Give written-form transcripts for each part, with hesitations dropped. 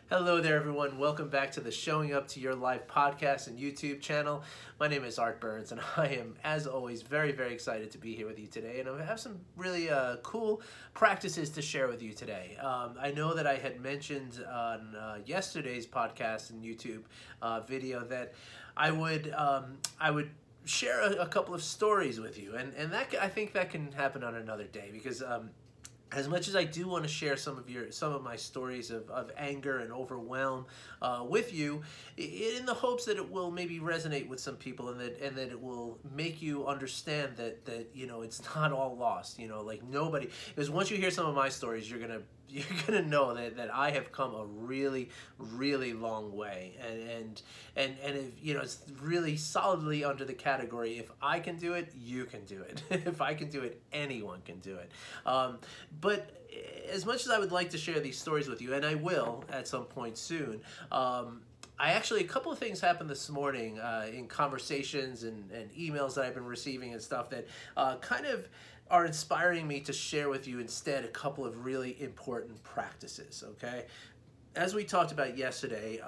Hello there, everyone. Welcome back to the Showing Up to Your Life podcast and YouTube channel. My name is Art Burns, and I am, as always, very, very excited to be here with you today. And I have some really cool practices to share with you today. I know that I had mentioned on yesterday's podcast and YouTube video that I would share a couple of stories with you, and that I think that can happen on another day because. As much as I do want to share some of my stories of anger and overwhelm with you, in the hopes that it will maybe resonate with some people and that it will make you understand that you know it's not all lost. You know, like nobody. Because once you hear some of my stories, you're gonna know that I have come a really, really long way, and if, you know, it's really solidly under the category, if I can do it, you can do it. If I can do it, anyone can do it. But as much as I would like to share these stories with you, and I will at some point soon, a couple of things happened this morning in conversations and emails that I've been receiving and stuff that kind of are inspiring me to share with you instead a couple of really important practices, okay? As we talked about yesterday,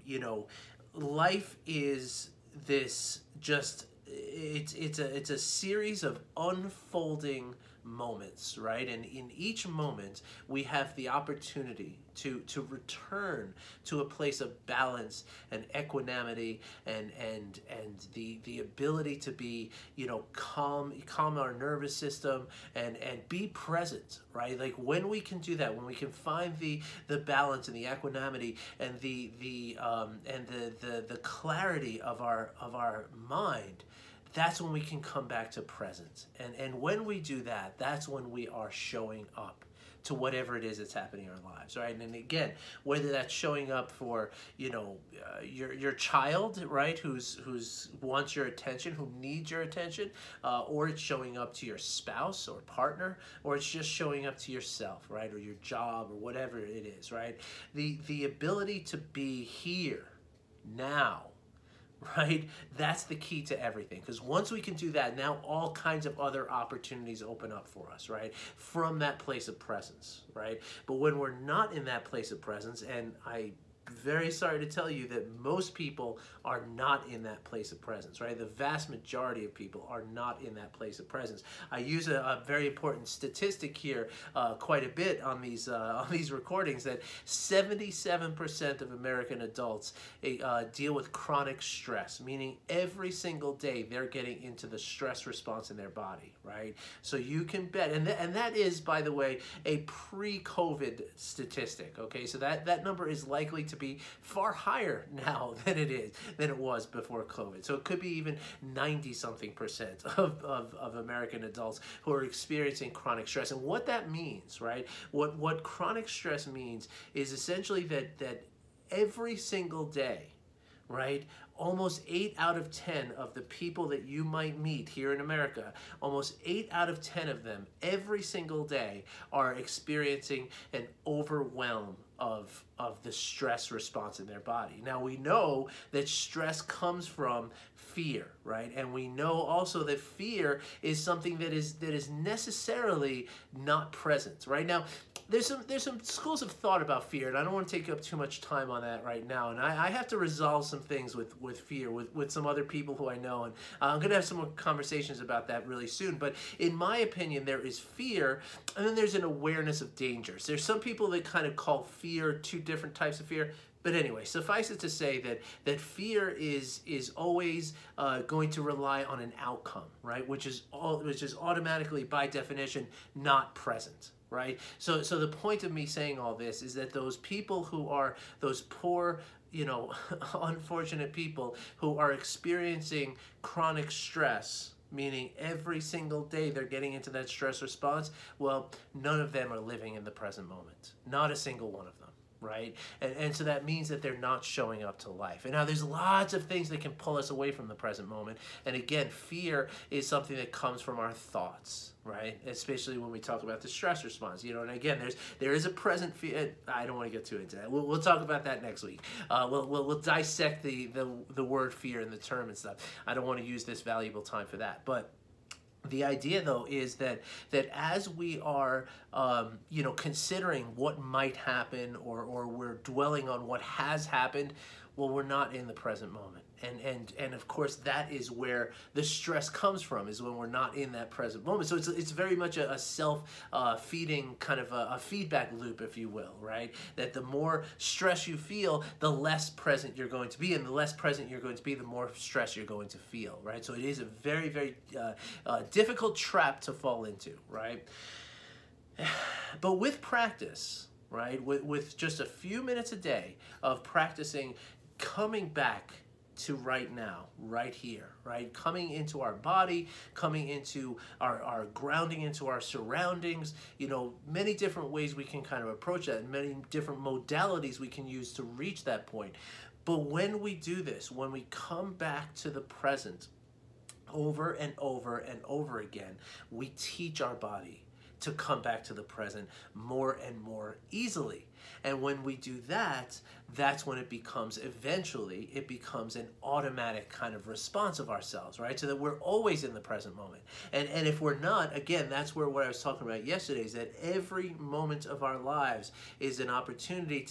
you know, life is this it's a series of unfolding moments, right? And in each moment, we have the opportunity to return to a place of balance and equanimity and the ability to be, you know, calm our nervous system and be present, right? Like when we can do that, when we can find the balance and the equanimity and the clarity of our mind, that's when we can come back to presence. And when we do that, that's when we are showing up to whatever it is that's happening in our lives, right? And again, whether that's showing up for, you know, your child, right, who's wants your attention, who needs your attention, or it's showing up to your spouse or partner, or it's just showing up to yourself, right, or your job or whatever it is, right? The ability to be here now, right? That's the key to everything. Because once we can do that, now all kinds of other opportunities open up for us, right? From that place of presence, right? But when we're not in that place of presence, and I'm very sorry to tell you that most people are not in that place of presence, right? The vast majority of people are not in that place of presence. I use a very important statistic here quite a bit on these recordings that 77% of American adults deal with chronic stress, meaning every single day they're getting into the stress response in their body, right? So you can bet, and that is, by the way, a pre-COVID statistic, okay? So that number is likely to be far higher now than it was before COVID. So it could be even 90-something% of American adults who are experiencing chronic stress. And what that means, right? What chronic stress means is essentially that every single day, right, almost 8 out of 10 of the people that you might meet here in America, almost 8 out of 10 of them every single day are experiencing an overwhelm of the stress response in their body. Now we know that stress comes from fear, right? And we know also that fear is something that is necessarily not present, right? Now there's some schools of thought about fear, and I don't want to take up too much time on that right now. And I have to resolve some things with fear with some other people who I know, and I'm going to have some more conversations about that really soon. But in my opinion, there is fear, and then there's an awareness of dangers. There's some people that kind of call fear two different types of fear. But anyway, suffice it to say that fear is always going to rely on an outcome, right? Which is automatically, by definition, not present, right? So the point of me saying all this is that those people who are those poor, you know, unfortunate people who are experiencing chronic stress, meaning every single day they're getting into that stress response, well, none of them are living in the present moment. Not a single one of them. Right? And so that means that they're not showing up to life. And now there's lots of things that can pull us away from the present moment. And again, fear is something that comes from our thoughts, right? Especially when we talk about the stress response, you know. And again, there is a present fear. I don't want to get too into that. We'll talk about that next week. We'll dissect the word fear and the term and stuff. I don't want to use this valuable time for that. But The idea, though, is that as we are, considering what might happen, or we're dwelling on what has happened, well, we're not in the present moment. And of course, that is where the stress comes from, is when we're not in that present moment. So it's very much a self feeding kind of a feedback loop, if you will, right? That the more stress you feel, the less present you're going to be, and the less present you're going to be, the more stress you're going to feel, right? So it is a very, very difficult trap to fall into, right? But with practice, right, with just a few minutes a day of practicing coming back to right now, right here, right? Coming into our body, coming into our grounding into our surroundings, many different ways we can kind of approach that, and many different modalities we can use to reach that point. But when we do this, when we come back to the present over and over and over again, we teach our body to come back to the present more and more easily. And when we do that, that's when it becomes an automatic kind of response of ourselves, right? So that we're always in the present moment. And if we're not, again, that's where what I was talking about yesterday is that every moment of our lives is an opportunity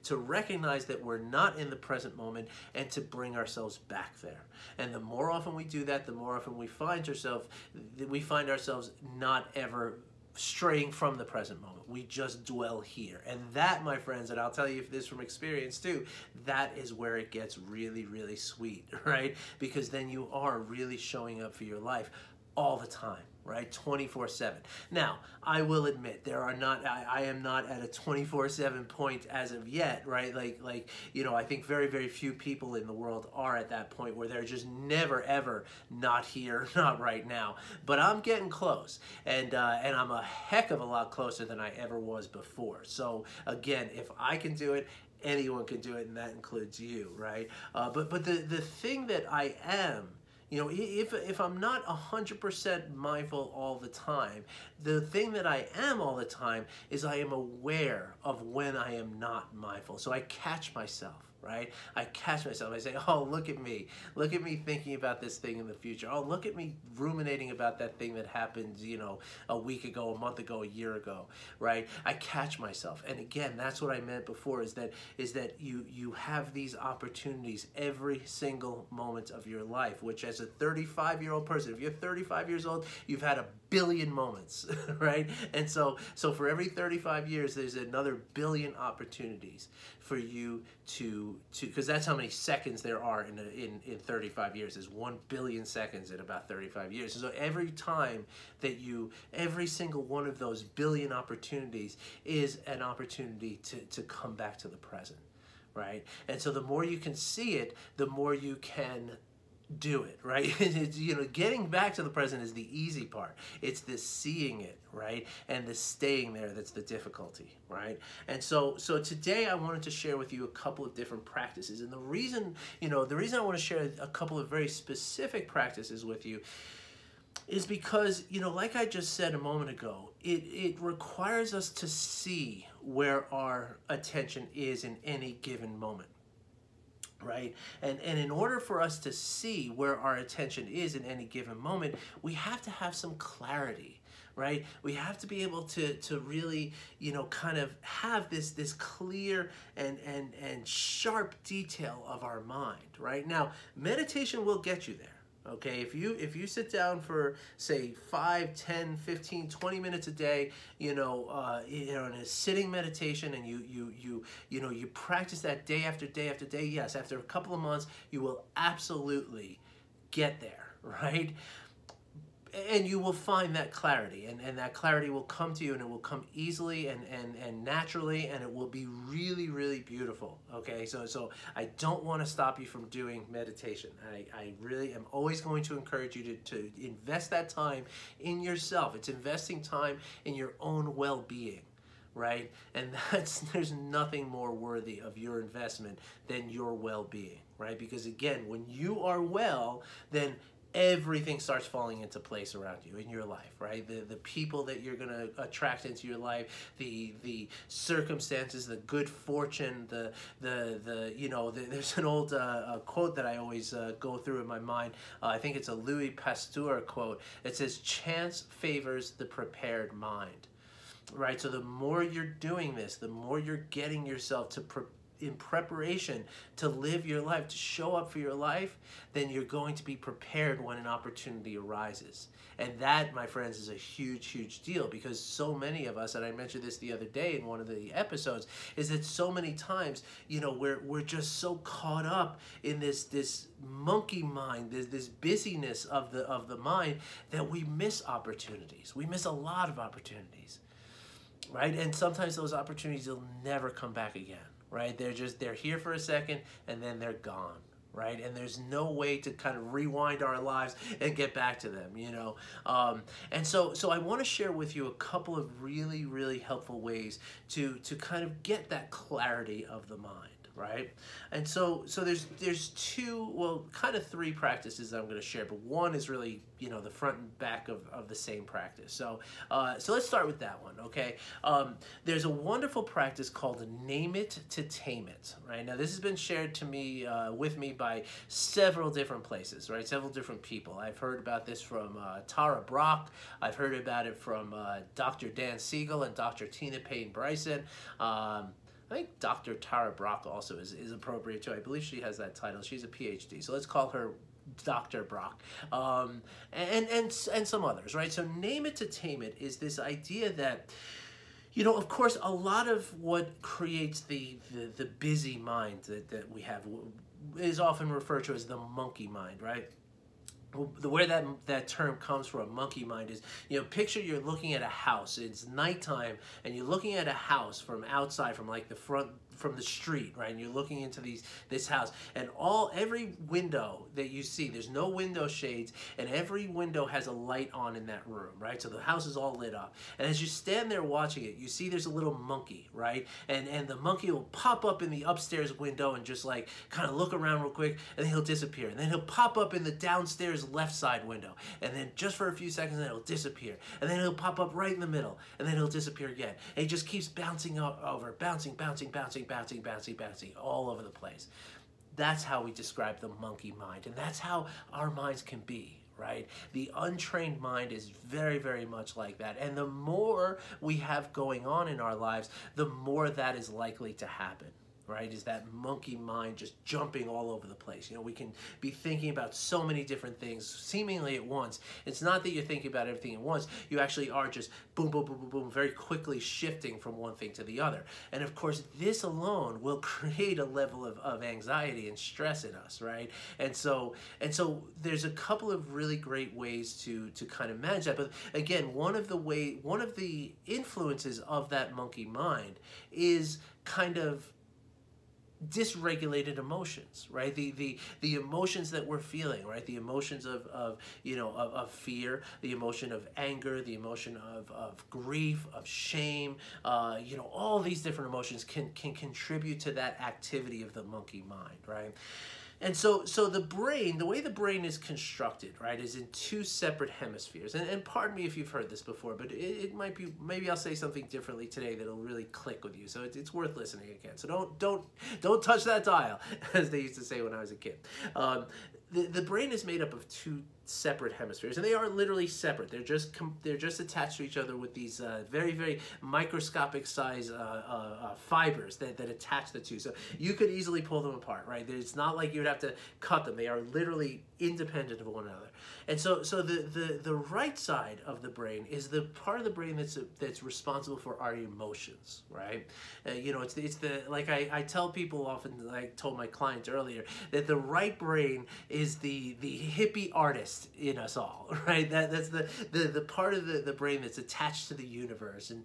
to recognize that we're not in the present moment and to bring ourselves back there. And the more often we do that, the more often we find ourselves not ever straying from the present moment. We just dwell here. And that, my friends, and I'll tell you this from experience too, that is where it gets really, really sweet, right? Because then you are really showing up for your life all the time, right? 24/7. Now, I will admit I am not at a 24/7 point as of yet, right? I think very, very few people in the world are at that point where they're just never, ever not here, not right now. But I'm getting close, and I'm a heck of a lot closer than I ever was before. So again, if I can do it, anyone can do it, and that includes you, right? But the thing that I am, if I'm not 100% mindful all the time, the thing that I am all the time is I am aware of when I am not mindful. So I catch myself, right? I catch myself. I say, oh, look at me thinking about this thing in the future. Oh, look at me ruminating about that thing that happened, a week ago, a month ago, a year ago, right? I catch myself. And again, that's what I meant before, is that you have these opportunities every single moment of your life, which as a 35-year-old person, if you're 35 years old, you've had a billion moments, right? And so for every 35 years, there's another billion opportunities for you to because that's how many seconds there are in 35 years. There's 1 billion seconds in about 35 years. And so every single one of those billion opportunities is an opportunity to come back to the present, right? And so the more you can see it, the more you can do it, right? It's, getting back to the present is the easy part. It's the seeing it, right? And the staying there that's the difficulty, right? And so today I wanted to share with you a couple of different practices. And the reason I want to share a couple of very specific practices with you is because, like I just said a moment ago, it requires us to see where our attention is in any given moment. Right? And in order for us to see where our attention is in any given moment, we have to have some clarity, right? We have to be able to really, kind of have this clear and sharp detail of our mind, right? Now, meditation will get you there. Okay, if you sit down for, say, 5, 10, 15, 20 minutes a day, in a sitting meditation, and you practice that day after day after day, yes, after a couple of months, you will absolutely get there, right? And you will find that clarity, and that clarity will come to you, and it will come easily and naturally, and it will be really, really beautiful, okay? So I don't want to stop you from doing meditation. I really am always going to encourage you to invest that time in yourself. It's investing time in your own well-being, right? And there's nothing more worthy of your investment than your well-being, right? Because again, when you are well, then everything starts falling into place around you in your life, right? The people that you're going to attract into your life, the circumstances, the good fortune, there's an old quote that I always go through in my mind. I think it's a Louis Pasteur quote. It says, "Chance favors the prepared mind." Right? So the more you're doing this, the more you're getting yourself in preparation to live your life, to show up for your life, then you're going to be prepared when an opportunity arises. And that, my friends, is a huge, huge deal, because so many of us, and I mentioned this the other day in one of the episodes, is that so many times, we're just so caught up in this monkey mind, this busyness of the mind, that we miss opportunities. We miss a lot of opportunities, right? And sometimes those opportunities will never come back again. Right? They're here for a second and then they're gone, right? And there's no way to kind of rewind our lives and get back to them, And so I want to share with you a couple of really, really helpful ways to kind of get that clarity of the mind, right? And so there's two, well, kind of three practices that I'm going to share, but one is really, the front and back of the same practice. So let's start with that one, okay? There's a wonderful practice called Name It to Tame It, right? Now, this has been shared to me, with me by several different places, right? Several different people. I've heard about this from Tara Brach. I've heard about it from Dr. Dan Siegel and Dr. Tina Payne Bryson. I think Dr. Tara Brach also is appropriate too. I believe she has that title. She's a PhD, so let's call her Dr. Brach, and some others, right? So Name It to Tame It is this idea that, of course, a lot of what creates the busy mind that we have is often referred to as the monkey mind, right? Where that term comes from, monkey mind, is, picture you're looking at a house. It's nighttime, and you're looking at a house from outside, from like the front, from the street, right? And you're looking into this house, and every window that you see, there's no window shades, and every window has a light on in that room, right? So the house is all lit up. And as you stand there watching it, you see there's a little monkey, right? And the monkey will pop up in the upstairs window and just like kind of look around real quick, and then he'll disappear. And then he'll pop up in the downstairs left side window, and then just for a few seconds, then he'll disappear. And then he'll pop up right in the middle, and then he'll disappear again. And he just keeps bouncing over, bouncing all over the place. That's how we describe the monkey mind, and that's how our minds can be, right? The untrained mind is very, very much like that. And the more we have going on in our lives, the more that is likely to happen, right? Is that monkey mind just jumping all over the place. We can be thinking about so many different things seemingly at once. It's not that you're thinking about everything at once. You actually are just boom, boom, boom, boom, boom, very quickly shifting from one thing to the other. And of course, this alone will create a level of anxiety and stress in us, right? And so there's a couple of really great ways to kind of manage that. But again, one of the influences of that monkey mind is kind of dysregulated emotions, right? The emotions that we're feeling, right? The emotions of fear, the emotion of anger, the emotion of grief, of shame, all these different emotions can contribute to that activity of the monkey mind, right? And so the brain, the way the brain is constructed, right, is in two separate hemispheres. And pardon me if you've heard this before, but it might be, maybe I'll say something differently today that'll really click with you. So it's worth listening again. So don't touch that dial, as they used to say when I was a kid. The brain is made up of two separate hemispheres, and they are literally separate. They're just attached to each other with these very, very microscopic size fibers that attach the two. So you could easily pull them apart, right? It's not like you would have to cut them. They are literally independent of one another. And so the right side of the brain is the part of the brain that's responsible for our emotions, right? It's the like I tell people often, I told my client earlier, that the right brain is the hippie artist in us all, right? That's the part of the brain that's attached to the universe and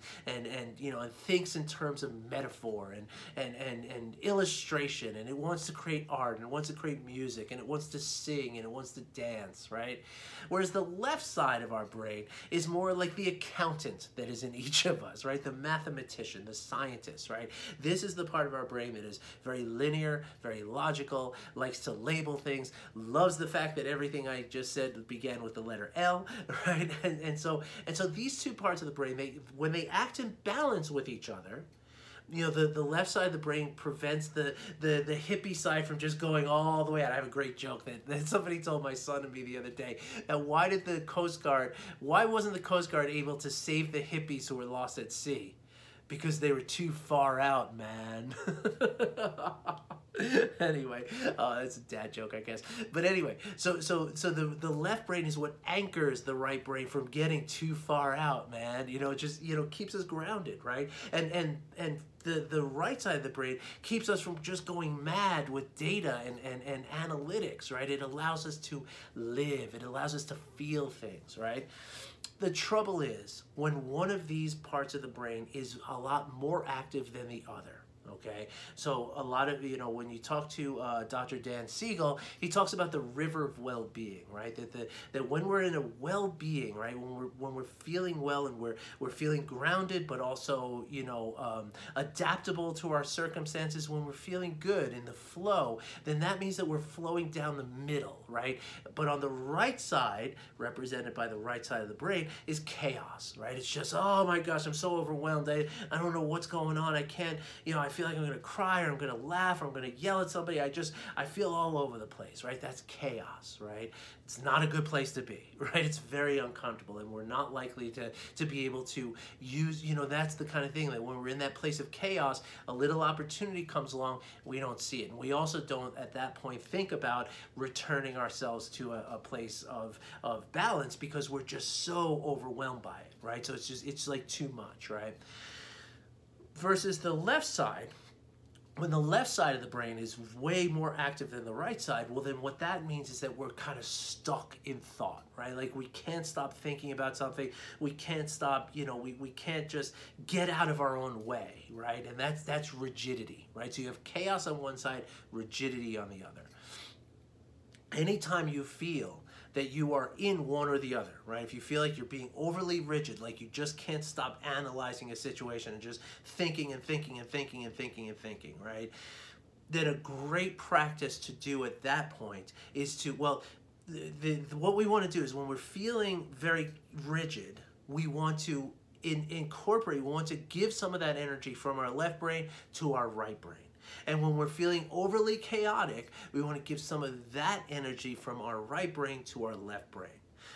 thinks in terms of metaphor and illustration, and it wants to create art, and it wants to create music, and it wants to sing, and it wants to dance, right? Whereas the left side of our brain is more like the accountant that is in each of us, right? The mathematician, the scientist, right? This is the part of our brain that is very linear, very logical, likes to label things, loves the fact that everything I just said began with the letter L, right? And so these two parts of the brain, when they act in balance with each other, you know, the left side of the brain prevents the hippie side from just going all the way out. I have a great joke that somebody told my son and me the other day. That why wasn't the Coast Guard able to save the hippies who were lost at sea? Because they were too far out, man. Anyway, that's a dad joke, I guess. But anyway, so the left brain is what anchors the right brain from getting too far out, man. You know, it just, you know, keeps us grounded, right? And the right side of the brain keeps us from just going mad with data and analytics, right? It allows us to live. It allows us to feel things, right? The trouble is when one of these parts of the brain is a lot more active than the other. Okay, so a lot of, you know, when you talk to Dr. Dan Siegel, he talks about the river of well-being, right? That when we're in a well-being, right, when we're feeling well and we're feeling grounded, but also, you know, adaptable to our circumstances, when we're feeling good in the flow, then that means that we're flowing down the middle, right? But on the right side, represented by the right side of the brain, is chaos, right? It's just, oh my gosh, I'm so overwhelmed. I don't know what's going on. I can't, you know, I feel like I'm going to cry, or I'm going to laugh, or I'm going to yell at somebody. I feel all over the place, right? That's chaos, right? It's not a good place to be, right? It's very uncomfortable, and we're not likely to be able to use, you know, that's the kind of thing that when we're in that place of chaos, a little opportunity comes along, we don't see it. And we also don't, at that point, think about returning ourselves to a place of balance, because we're just so overwhelmed by it, right? So it's like too much, right? Versus the left side, when the left side of the brain is way more active than the right side, well, then what that means is that we're kind of stuck in thought, right? Like we can't stop thinking about something. We can't stop, you know, we can't just get out of our own way, right? And that's rigidity, right? So you have chaos on one side, rigidity on the other. Anytime you feel that you are in one or the other, right? If you feel like you're being overly rigid, like you just can't stop analyzing a situation and just thinking and thinking and thinking and thinking and thinking, right? Then a great practice to do at that point is to, well, what we want to do is when we're feeling very rigid, we want to incorporate, we want to give some of that energy from our left brain to our right brain. And when we're feeling overly chaotic, we want to give some of that energy from our right brain to our left brain.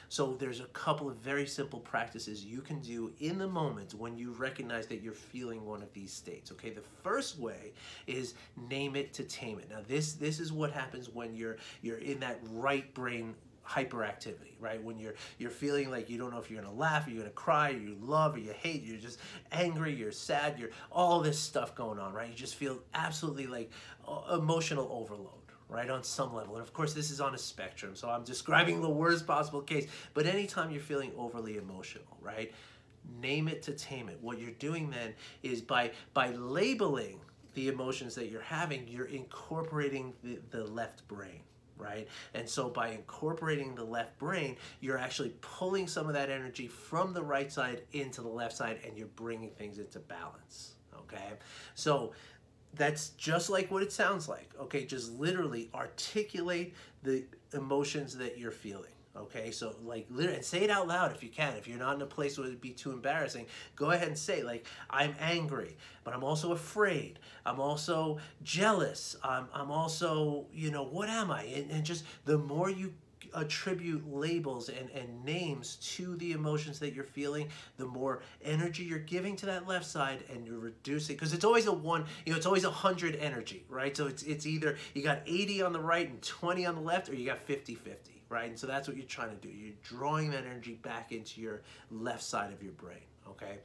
So there's a couple of very simple practices you can do in the moment when you recognize that you're feeling one of these states. Okay, the first way is name it to tame it. Now this is what happens when you're in that right brain hyperactivity, right? When you're feeling like you don't know if you're gonna laugh, or you're gonna cry, or you love, or you hate, you're just angry, you're sad, you're all this stuff going on, right? You just feel absolutely like emotional overload, right, on some level. And of course this is on a spectrum, so I'm describing the worst possible case, but anytime you're feeling overly emotional, right, name it to tame it. What you're doing then is by labeling the emotions that you're having, you're incorporating the left brain, right? And so by incorporating the left brain, you're actually pulling some of that energy from the right side into the left side, and you're bringing things into balance, okay? So that's just like what it sounds like, okay? Just literally articulate the emotions that you're feeling. Okay, so like literally, and say it out loud if you can. If you're not in a place where it'd be too embarrassing, go ahead and say, like, I'm angry, but I'm also afraid. I'm also jealous. I'm also, you know, what am I? And just the more you attribute labels and names to the emotions that you're feeling, the more energy you're giving to that left side, and you're reducing, because it's always a one, you know, it's always 100 energy, right? So it's either you got 80 on the right and 20 on the left, or you got 50-50. Right? And so that's what you're trying to do. You're drawing that energy back into your left side of your brain, okay?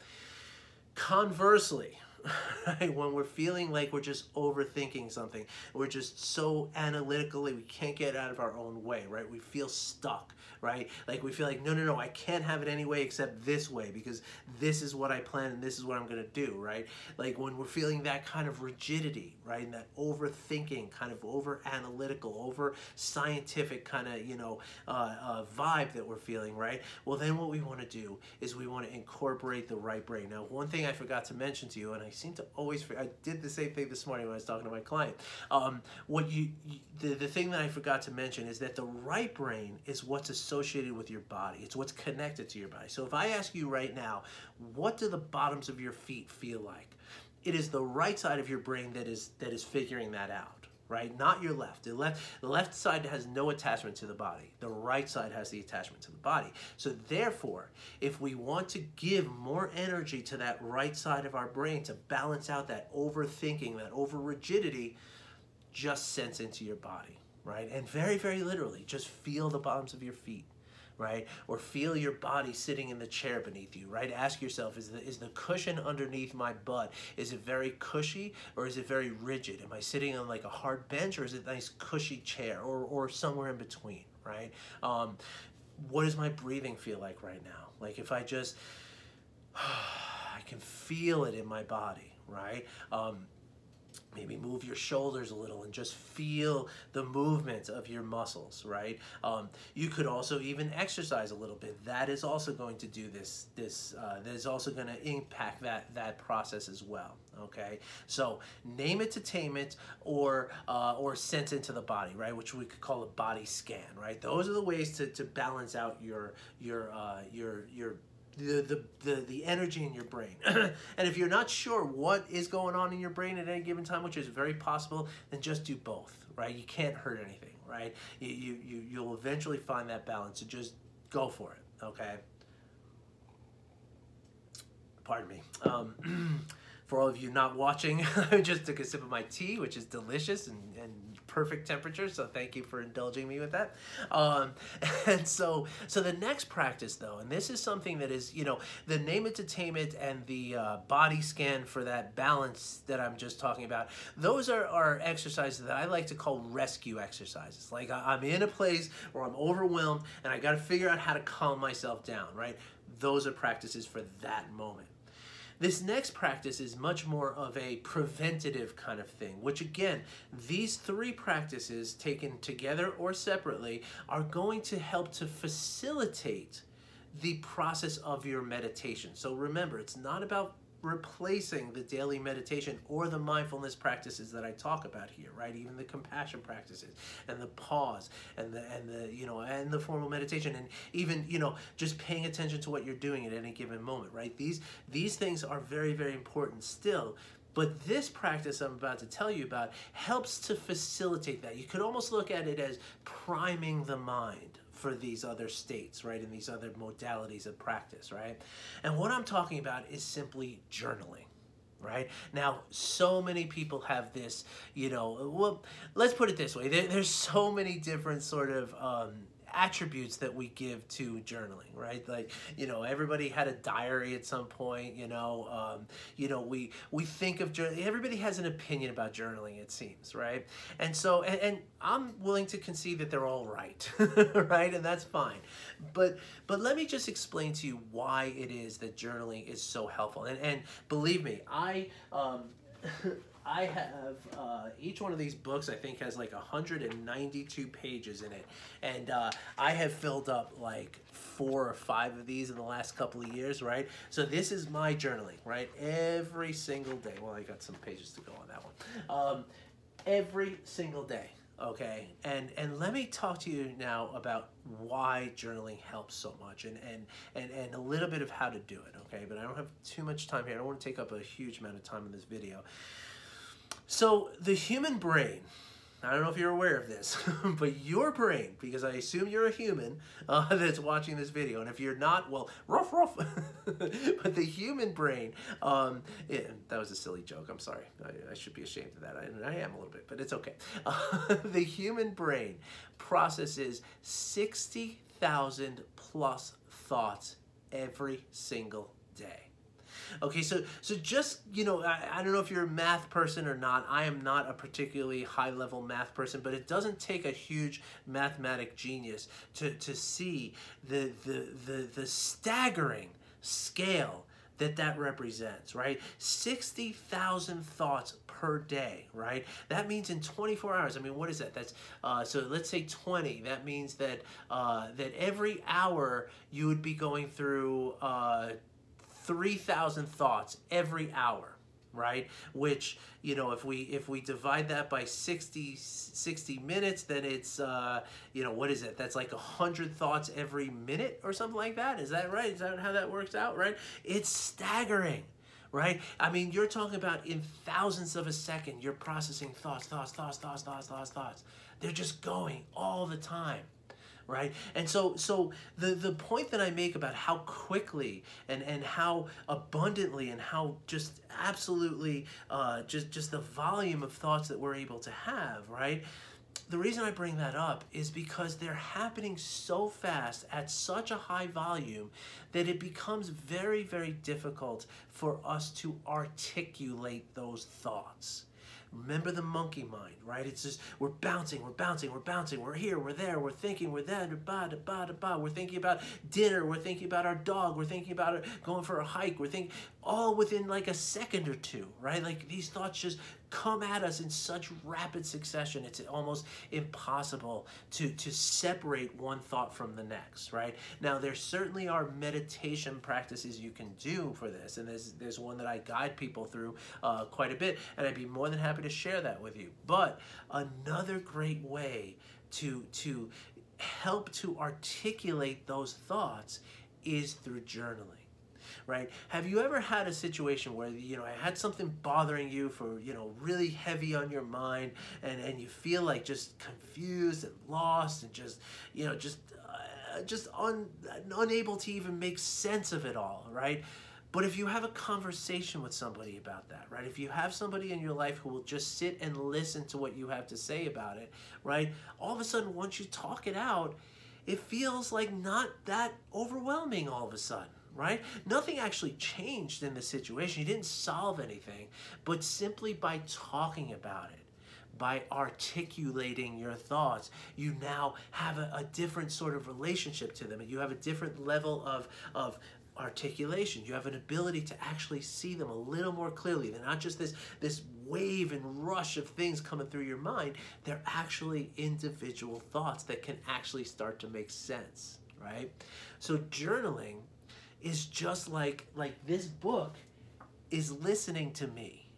Conversely, right, when we're feeling like we're just overthinking something, we're just so analytically, we can't get out of our own way, right? We feel stuck, right? Like we feel like, no, I can't have it any way except this way, because this is what I plan and this is what I'm going to do, right? Like when we're feeling that kind of rigidity, right, and that overthinking, kind of over analytical, over scientific kind of, you know, vibe that we're feeling, right? Well, then what we want to do is we want to incorporate the right brain. Now, one thing I forgot to mention to you, and I seem to always forget. I did the same thing this morning when I was talking to my client. The thing that I forgot to mention is that the right brain is what's associated with your body. It's what's connected to your body. So if I ask you right now, what do the bottoms of your feet feel like? It is the right side of your brain that is figuring that out. Right? Not your left. The left side has no attachment to the body. The right side has the attachment to the body. So therefore, if we want to give more energy to that right side of our brain to balance out that overthinking, that over rigidity, just sense into your body, right? And very, very literally, just feel the bottoms of your feet, right? Or feel your body sitting in the chair beneath you, right? Ask yourself, is the cushion underneath my butt, is it very cushy or is it very rigid? Am I sitting on like a hard bench or is it a nice cushy chair or somewhere in between, right? What does my breathing feel like right now? Like if I just, I can feel it in my body, right? Maybe move your shoulders a little and just feel the movement of your muscles, right? You could also even exercise a little bit. That is also going to do that is also going to impact that process as well, okay? So name it to tame it, or sense into the body, right? Which we could call a body scan, right? Those are the ways to balance out the energy in your brain. And if you're not sure what is going on in your brain at any given time, which is very possible, then just do both, right? You can't hurt anything, right? You'll eventually find that balance, so just go for it, okay? Pardon me. For all of you not watching, I just took a sip of my tea, which is delicious and perfect temperature, so thank you for indulging me with that. And so the next practice, though, and this is something that is, the name it to tame it and the body scan for that balance that I'm just talking about, those are exercises that I like to call rescue exercises. Like I'm in a place where I'm overwhelmed and I got to figure out how to calm myself down, right? Those are practices for that moment. This next practice is much more of a preventative kind of thing, which again, these three practices taken together or separately are going to help to facilitate the process of your meditation. So remember, it's not about replacing the daily meditation or the mindfulness practices that I talk about here, right? Even the compassion practices and the pause and the formal meditation, and even just paying attention to what you're doing at any given moment, right? These things are very, very important still. But this practice I'm about to tell you about helps to facilitate that. You could almost look at it as priming the mind for these other states, right, and these other modalities of practice, right? And what I'm talking about is simply journaling, right? Now, so many people have this, well, let's put it this way. There's so many different sort of attributes that we give to journaling, right? Like, everybody had a diary at some point, we think of journaling. Everybody has an opinion about journaling, it seems, right? And so, and I'm willing to concede that they're all right, right? And that's fine. But let me just explain to you why it is that journaling is so helpful. And believe me, I have, each one of these books I think has like 192 pages in it, and I have filled up like 4 or 5 of these in the last couple of years, right? So this is my journaling, right? Every single day. Well, I got some pages to go on that one. Every single day, okay? And let me talk to you now about why journaling helps so much, and a little bit of how to do it, okay? But I don't have too much time here. I don't want to take up a huge amount of time in this video. So the human brain, I don't know if you're aware of this, but your brain, because I assume you're a human that's watching this video, and if you're not, well, rough. But the human brain, that was a silly joke, I'm sorry. I should be ashamed of that. I am a little bit, but it's okay. The human brain processes 60,000 plus thoughts every single day. Okay, so just, I don't know if you're a math person or not. I am not a particularly high-level math person, but it doesn't take a huge mathematic genius to see the staggering scale that represents, right? 60,000 thoughts per day, right? That means in 24 hours, I mean, what is that? That's, so let's say 20. That means that every hour you would be going through 3,000 thoughts every hour, right? Which, you know, if we divide that by 60 minutes, then it's you know, what is it? That's like 100 thoughts every minute or something like that. Is that right? Is that how that works out, right? It's staggering, right? I mean, you're talking about in thousandths of a second, you're processing thoughts. They're just going all the time, right? And so the point that I make about how quickly and how abundantly and how just absolutely just the volume of thoughts that we're able to have, right? The reason I bring that up is because they're happening so fast at such a high volume that it becomes very, very difficult for us to articulate those thoughts. Remember the monkey mind, right? It's just, we're bouncing, we're here, we're there, we're thinking, we're there, we're thinking about dinner, we're thinking about our dog, we're thinking about going for a hike, we're thinking all within like a second or two, right? Like these thoughts just come at us in such rapid succession. It's almost impossible to separate one thought from the next, right? Now, there certainly are meditation practices you can do for this, and there's one that I guide people through quite a bit, and I'd be more than happy to share that with you. But another great way to help to articulate those thoughts is through journaling. Right? Have you ever had a situation where, you know, had something bothering you for, you know, really heavy on your mind, and you feel like just confused and lost and just, you know, just unable to even make sense of it all, right? But if you have a conversation with somebody about that, right? If you have somebody in your life who will just sit and listen to what you have to say about it, right? All of a sudden, once you talk it out, it feels like not that overwhelming all of a sudden. Right? Nothing actually changed in the situation. You didn't solve anything, but simply by talking about it, by articulating your thoughts, you now have a different sort of relationship to them, and you have a different level of articulation. You have an ability to actually see them a little more clearly. They're not just this wave and rush of things coming through your mind. They're actually individual thoughts that can actually start to make sense, right? So journaling is just like this book is listening to me,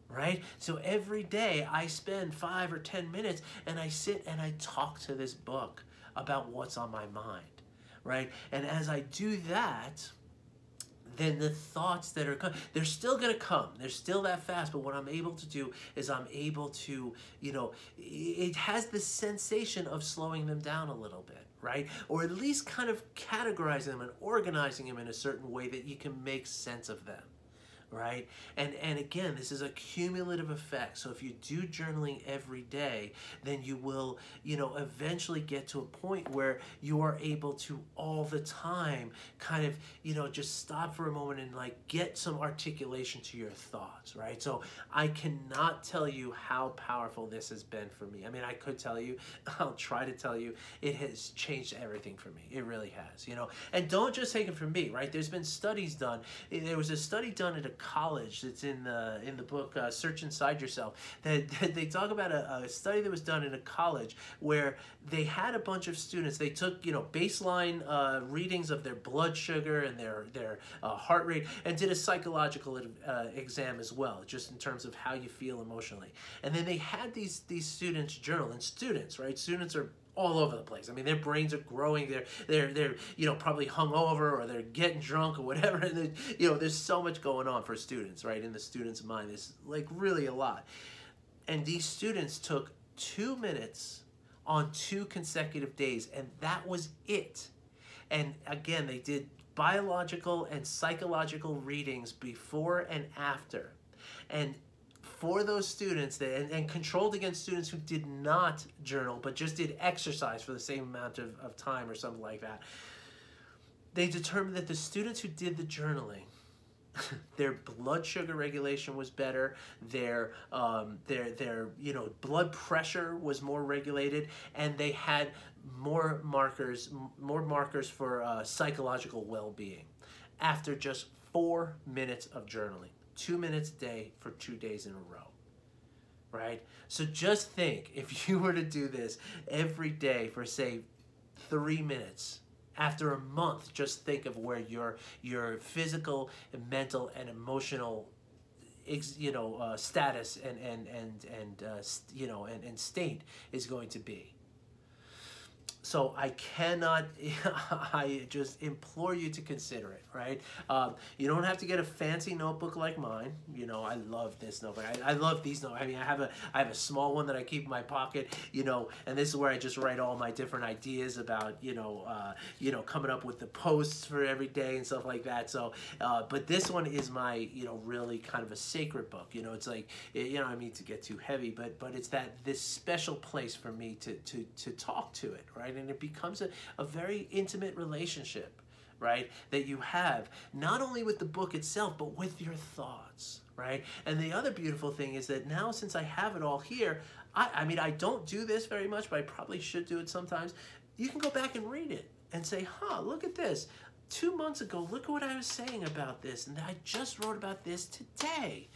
right? So every day I spend 5 or 10 minutes and I sit and I talk to this book about what's on my mind, right? And as I do that, then the thoughts that are coming, they're still going to come. They're still that fast. But what I'm able to do is I'm able to, you know, it has the sensation of slowing them down a little bit, right? Or at least kind of categorizing them and organizing them in a certain way that you can make sense of them, right? And again, this is a cumulative effect. So if you do journaling every day, then you will, you know, eventually get to a point where you are able to all the time kind of, you know, just stop for a moment and like get some articulation to your thoughts, right? So I cannot tell you how powerful this has been for me. I mean, I could tell you, I'll try to tell you, it has changed everything for me. It really has, you know. And don't just take it from me, right? There's been studies done. There was a study done at a college that's in the book Search Inside Yourself, that they talk about a study that was done in a college where they had a bunch of students. They took, you know, baseline readings of their blood sugar and their heart rate, and did a psychological exam as well, just in terms of how you feel emotionally. And then they had these students journal. And students, right? Students are all over the place. I mean, their brains are growing. They're you know, probably hungover, or they're getting drunk or whatever. And you know, there's so much going on for students, right? In the student's mind, there's like really a lot. And these students took 2 minutes on 2 consecutive days, and that was it. And again, they did biological and psychological readings before and after. And for those students, and controlled against students who did not journal, but just did exercise for the same amount of time or something like that, they determined that the students who did the journaling, their blood sugar regulation was better, their you know, blood pressure was more regulated, and they had more markers for psychological well-being after just 4 minutes of journaling. 2 minutes a day for 2 days in a row, right? So just think, if you were to do this every day for, say, 3 minutes, after a month, just think of where your physical and mental and emotional status and state is going to be. So I cannot, I just implore you to consider it, right? You don't have to get a fancy notebook like mine. You know, I love this notebook. I love these notebooks. I mean, I have a small one that I keep in my pocket, and this is where I just write all my different ideas about, coming up with the posts for every day and stuff like that. So, but this one is my, really kind of a sacred book. It's like, I mean to get too heavy, but it's this special place for me to talk to it, right? And it becomes a very intimate relationship, right, that you have not only with the book itself but with your thoughts, right? And the other beautiful thing is that now, since I have it all here, I mean, I don't do this very much, but I probably should do it sometimes. You can go back and read it and say, look at this. 2 months ago, look at what I was saying about this, and I just wrote about this today,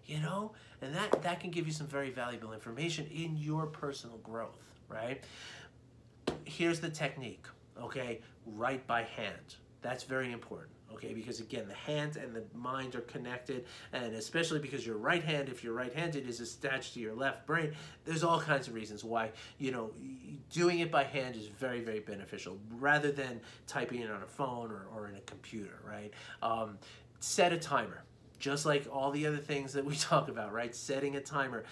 and that can give you some very valuable information in your personal growth, right? Here's the technique, okay? Write by hand. That's very important, okay? Because again, the hand and the mind are connected, and especially because you're right-handed, if you're right-handed, is attached to your left brain. There's all kinds of reasons why, doing it by hand is very, very beneficial rather than typing it on a phone or in a computer, right? Set a timer, just like all the other things that we talk about, right? Setting a timer.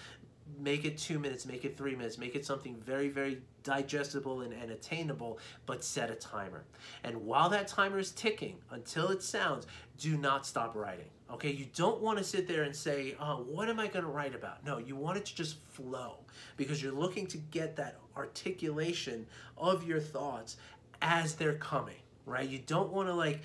Make it 2 minutes, make it 3 minutes, make it something very, very digestible and attainable, but set a timer. And while that timer is ticking, until it sounds, do not stop writing, okay? You don't want to sit there and say, what am I going to write about? No, you want it to just flow, because you're looking to get that articulation of your thoughts as they're coming. Right? You don't want to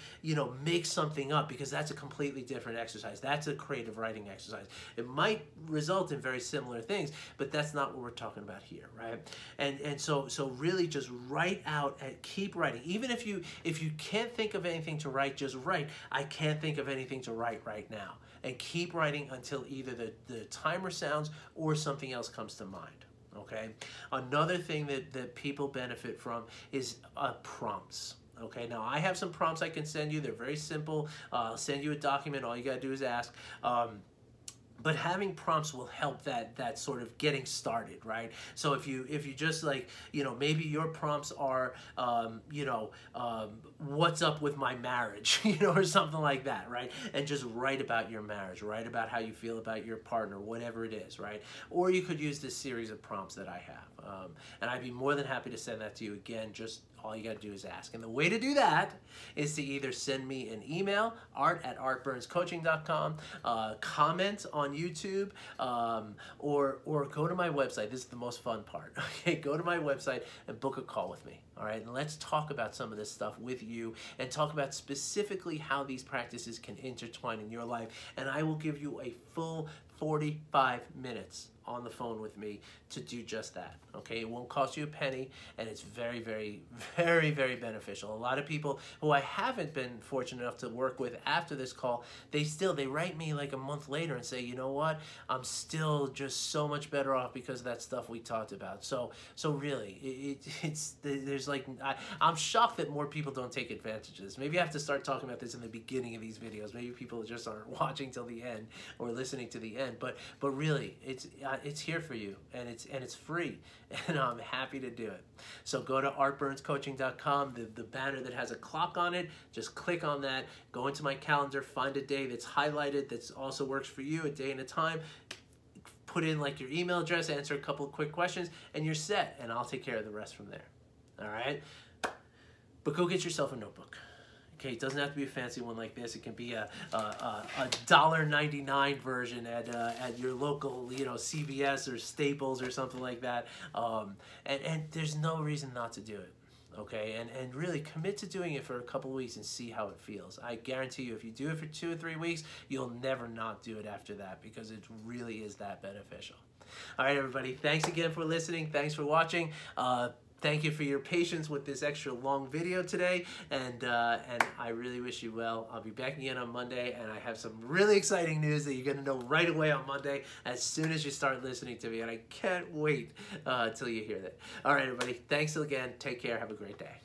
make something up, because that's a completely different exercise. That's a creative writing exercise. It might result in very similar things, but that's not what we're talking about here, right? And so really just write out and keep writing. Even if you can't think of anything to write, just write, I can't think of anything to write right now. And keep writing until either the timer sounds or something else comes to mind. Okay? Another thing that people benefit from is prompts. Okay, now I have some prompts I can send you. They're very simple. I'll send you a document. All you got to do is ask. But having prompts will help that sort of getting started, right? So if you just maybe your prompts are, what's up with my marriage, or something like that, right? And just write about your marriage, write about how you feel about your partner, whatever it is, right? Or you could use this series of prompts that I have. And I'd be more than happy to send that to you. Again, just all you got to do is ask. And the way to do that is to either send me an email, art@artburnscoaching.com, comment on YouTube, or go to my website. This is the most fun part. Okay, go to my website and book a call with me. All right, and let's talk about some of this stuff with you and talk about specifically how these practices can intertwine in your life. And I will give you a full 45 minutes on the phone with me to do just that. Okay, it won't cost you a penny, and it's very, very, very, very beneficial. A lot of people who I haven't been fortunate enough to work with after this call, they write me like a month later and say, you know what, I'm still just so much better off because of that stuff we talked about. So really, I'm shocked that more people don't take advantage of this. Maybe I have to start talking about this in the beginning of these videos. Maybe people just aren't watching till the end or listening to the end. But really, it's here for you, and it's free, and I'm happy to do it. So go to artburnscoaching.com, the banner that has a clock on it. Just click on that, go into my calendar, find a day that's highlighted that also works for you, a day and a time. Put in your email address, answer a couple of quick questions, and you're set, and I'll take care of the rest from there. All right? But go get yourself a notebook. Okay, it doesn't have to be a fancy one like this. It can be a $1.99 version at your local, CVS or Staples or something like that. And there's no reason not to do it. Okay, and really commit to doing it for a couple of weeks and see how it feels. I guarantee you, if you do it for 2 or 3 weeks, you'll never not do it after that, because it really is that beneficial. All right, everybody, thanks again for listening. Thanks for watching. Thank you for your patience with this extra long video today, and I really wish you well. I'll be back again on Monday, and I have some really exciting news that you're going to know right away on Monday as soon as you start listening to me, and I can't wait till you hear that. All right, everybody, thanks again. Take care. Have a great day.